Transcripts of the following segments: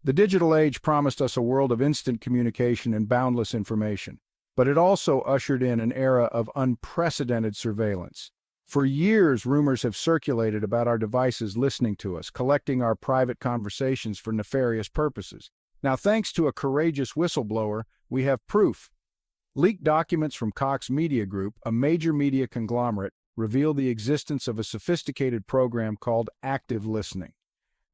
The digital age promised us a world of instant communication and boundless information, but it also ushered in an era of unprecedented surveillance. For years, rumors have circulated about our devices listening to us, collecting our private conversations for nefarious purposes. Now, thanks to a courageous whistleblower, we have proof. Leaked documents from Cox Media Group, a major media conglomerate, reveal the existence of a sophisticated program called active listening.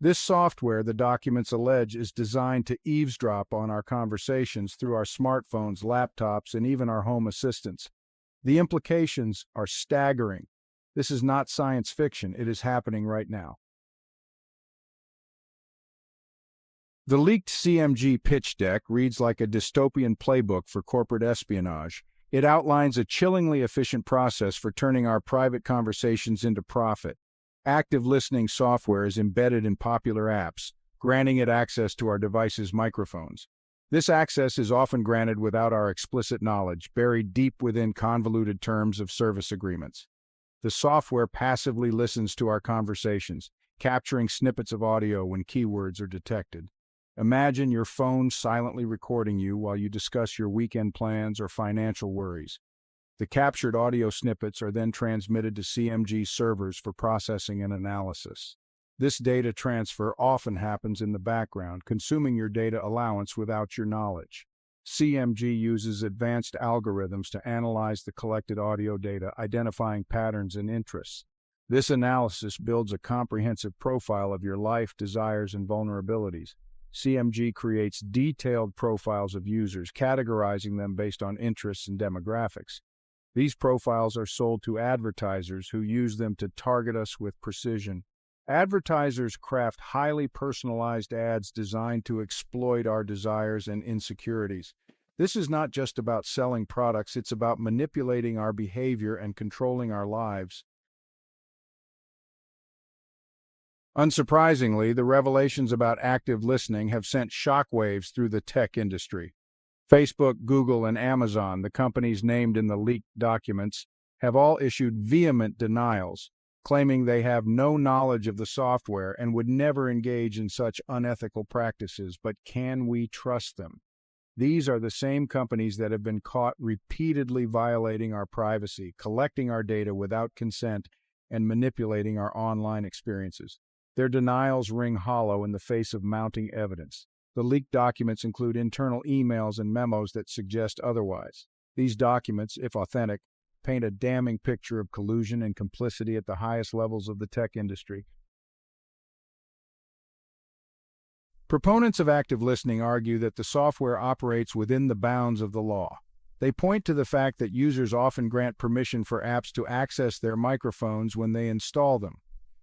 This software, the documents allege, is designed to eavesdrop on our conversations through our smartphones, laptops, and even our home assistants. The implications are staggering. This is not science fiction, it is happening right now. The leaked CMG pitch deck reads like a dystopian playbook for corporate espionage. It outlines a chillingly efficient process for turning our private conversations into profit. Active listening software is embedded in popular apps, granting it access to our devices' microphones. This access is often granted without our explicit knowledge, buried deep within convoluted terms of service agreements. The software passively listens to our conversations, capturing snippets of audio when keywords are detected. Imagine your phone silently recording you while you discuss your weekend plans or financial worries. The captured audio snippets are then transmitted to CMG servers for processing and analysis. This data transfer often happens in the background, consuming your data allowance without your knowledge. CMG uses advanced algorithms to analyze the collected audio data, identifying patterns and interests. This analysis builds a comprehensive profile of your life, desires, and vulnerabilities. CMG creates detailed profiles of users, categorizing them based on interests and demographics. These profiles are sold to advertisers who use them to target us with precision. Advertisers craft highly personalized ads designed to exploit our desires and insecurities. This is not just about selling products, it's about manipulating our behavior and controlling our lives. Unsurprisingly, the revelations about active listening have sent shockwaves through the tech industry. Facebook, Google, and Amazon, the companies named in the leaked documents, have all issued vehement denials, claiming they have no knowledge of the software and would never engage in such unethical practices. But can we trust them? These are the same companies that have been caught repeatedly violating our privacy, collecting our data without consent, and manipulating our online experiences. Their denials ring hollow in the face of mounting evidence. The leaked documents include internal emails and memos that suggest otherwise. These documents, if authentic, paint a damning picture of collusion and complicity at the highest levels of the tech industry. Proponents of active listening argue that the software operates within the bounds of the law. They point to the fact that users often grant permission for apps to access their microphones when they install them.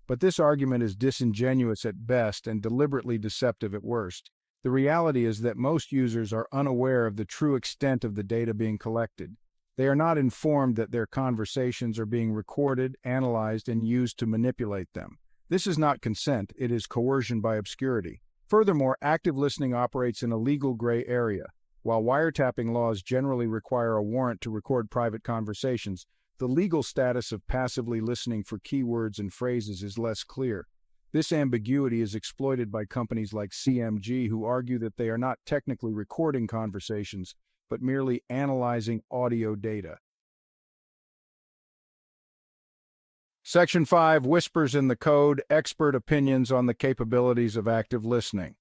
But this argument is disingenuous at best and deliberately deceptive at worst. The reality is that most users are unaware of the true extent of the data being collected. They are not informed that their conversations are being recorded, analyzed, and used to manipulate them. This is not consent, it is coercion by obscurity. Furthermore, active listening operates in a legal gray area. While wiretapping laws generally require a warrant to record private conversations, the legal status of passively listening for keywords and phrases is less clear. This ambiguity is exploited by companies like CMG, who argue that they are not technically recording conversations, but merely analyzing audio data. Section 5 whispers in the code expert opinions on the capabilities of active listening.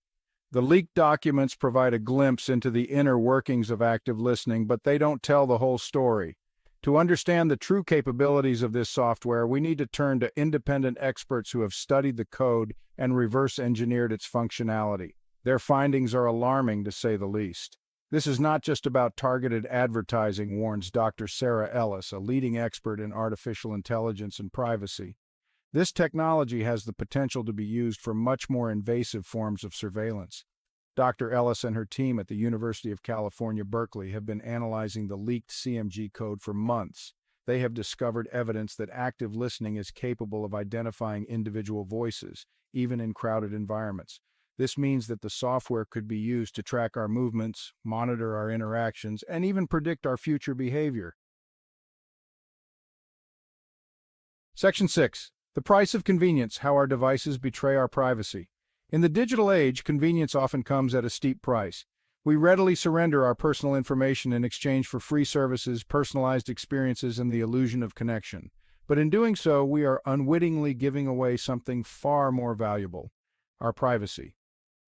The leaked documents provide a glimpse into the inner workings of active listening, but they don't tell the whole story. To understand the true capabilities of this software, we need to turn to independent experts who have studied the code and reverse engineered its functionality. Their findings are alarming, to say the least. This is not just about targeted advertising, warns Dr. Sarah Ellis, a leading expert in artificial intelligence and privacy. This technology has the potential to be used for much more invasive forms of surveillance. Dr. Ellis and her team at the University of California, Berkeley, have been analyzing the leaked CMG code for months. They have discovered evidence that active listening is capable of identifying individual voices, even in crowded environments. This means that the software could be used to track our movements, monitor our interactions, and even predict our future behavior. Section 6. The price of convenience, how our devices betray our privacy. In the digital age, convenience often comes at a steep price. We readily surrender our personal information in exchange for free services, personalized experiences, and the illusion of connection. But in doing so, we are unwittingly giving away something far more valuable: our privacy.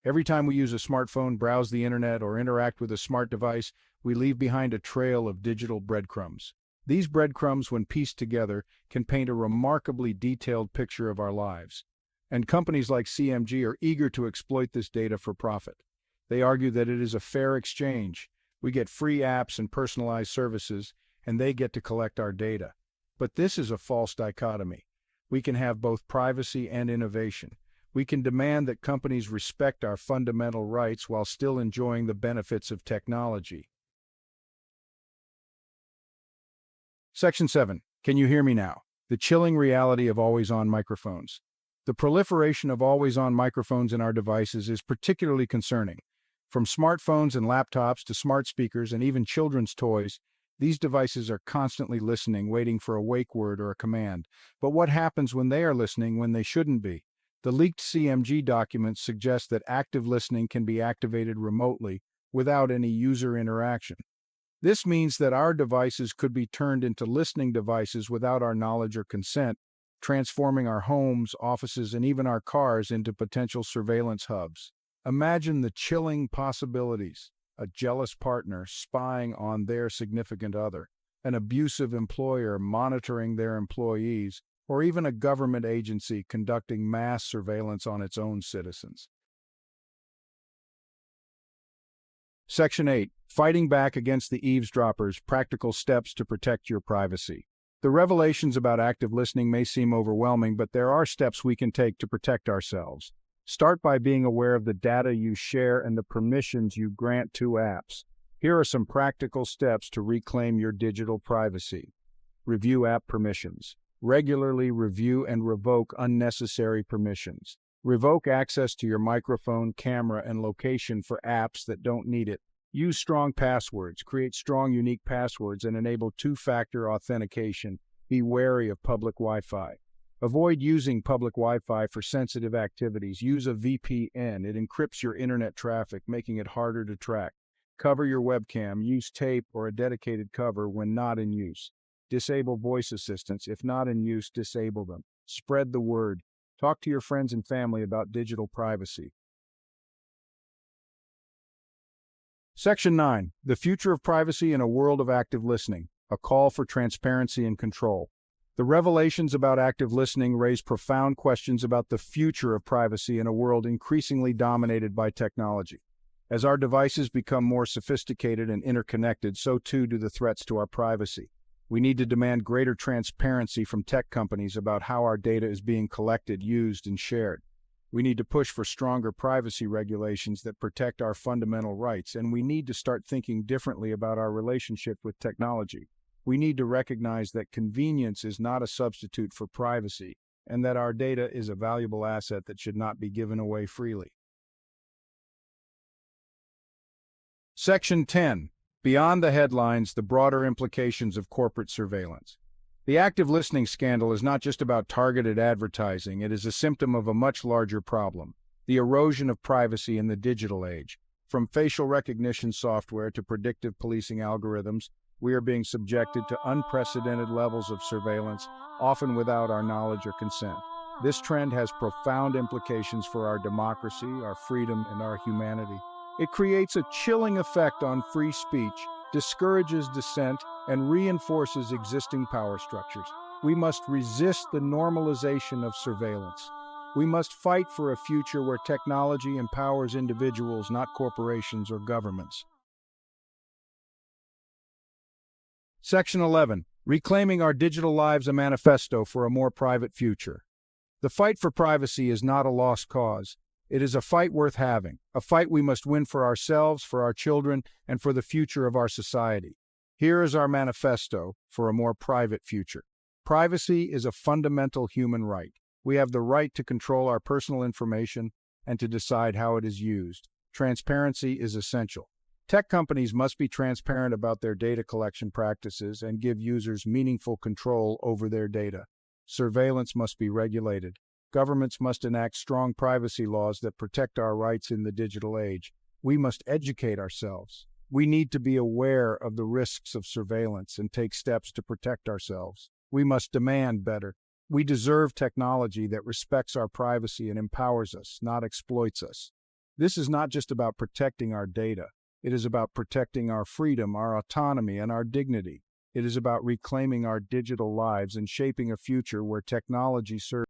Every time we use a smartphone, browse the internet, or interact with a smart device, we leave behind a trail of digital breadcrumbs. These breadcrumbs, when pieced together, can paint a remarkably detailed picture of our lives. And companies like CMG are eager to exploit this data for profit. They argue that it is a fair exchange. We get free apps and personalized services, and they get to collect our data. But this is a false dichotomy. We can have both privacy and innovation. We can demand that companies respect our fundamental rights while still enjoying the benefits of technology. Section 7. Can you hear me now? The chilling reality of always-on microphones. The proliferation of always-on microphones in our devices is particularly concerning. From smartphones and laptops to smart speakers and even children's toys, these devices are constantly listening, waiting for a wake word or a command. But what happens when they are listening when they shouldn't be? The leaked CMG documents suggest that active listening can be activated remotely without any user interaction. This means that our devices could be turned into listening devices without our knowledge or consent, transforming our homes, offices, and even our cars into potential surveillance hubs. Imagine the chilling possibilities: a jealous partner spying on their significant other, an abusive employer monitoring their employees, or even a government agency conducting mass surveillance on its own citizens. Section 8. Fighting back against the eavesdroppers: practical steps to protect your privacy. The revelations about active listening may seem overwhelming, but there are steps we can take to protect ourselves. Start by being aware of the data you share and the permissions you grant to apps. Here are some practical steps to reclaim your digital privacy. Review app permissions. Regularly review and revoke unnecessary permissions. Revoke access to your microphone, camera, and location for apps that don't need it. Use strong passwords. Create strong, unique passwords and enable two-factor authentication. Be wary of public Wi-Fi. Avoid using public Wi-Fi for sensitive activities. Use a VPN. It encrypts your internet traffic, making it harder to track. Cover your webcam. Use tape or a dedicated cover when not in use. Disable voice assistants. If not in use, disable them. Spread the word. Talk to your friends and family about digital privacy. Section 9. The future of privacy in a world of active listening. A call for transparency and control. The revelations about active listening raise profound questions about the future of privacy in a world increasingly dominated by technology. As our devices become more sophisticated and interconnected, so too do the threats to our privacy. We need to demand greater transparency from tech companies about how our data is being collected, used, and shared. We need to push for stronger privacy regulations that protect our fundamental rights, and we need to start thinking differently about our relationship with technology. We need to recognize that convenience is not a substitute for privacy, and that our data is a valuable asset that should not be given away freely. Section 10. Beyond the headlines, the broader implications of corporate surveillance. The active listening scandal is not just about targeted advertising. It is a symptom of a much larger problem: the erosion of privacy in the digital age. From facial recognition software to predictive policing algorithms, we are being subjected to unprecedented levels of surveillance, often without our knowledge or consent. This trend has profound implications for our democracy, our freedom, and our humanity. It creates a chilling effect on free speech, discourages dissent, and reinforces existing power structures. We must resist the normalization of surveillance. We must fight for a future where technology empowers individuals, not corporations or governments. Section 11. Reclaiming our digital lives: a manifesto for a more private future. The fight for privacy is not a lost cause. It is a fight worth having, a fight we must win for ourselves, for our children, and for the future of our society. Here is our manifesto for a more private future. Privacy is a fundamental human right. We have the right to control our personal information and to decide how it is used. Transparency is essential. Tech companies must be transparent about their data collection practices and give users meaningful control over their data. Surveillance must be regulated. Governments must enact strong privacy laws that protect our rights in the digital age. We must educate ourselves. We need to be aware of the risks of surveillance and take steps to protect ourselves. We must demand better. We deserve technology that respects our privacy and empowers us, not exploits us. This is not just about protecting our data. It is about protecting our freedom, our autonomy, and our dignity. It is about reclaiming our digital lives and shaping a future where technology serves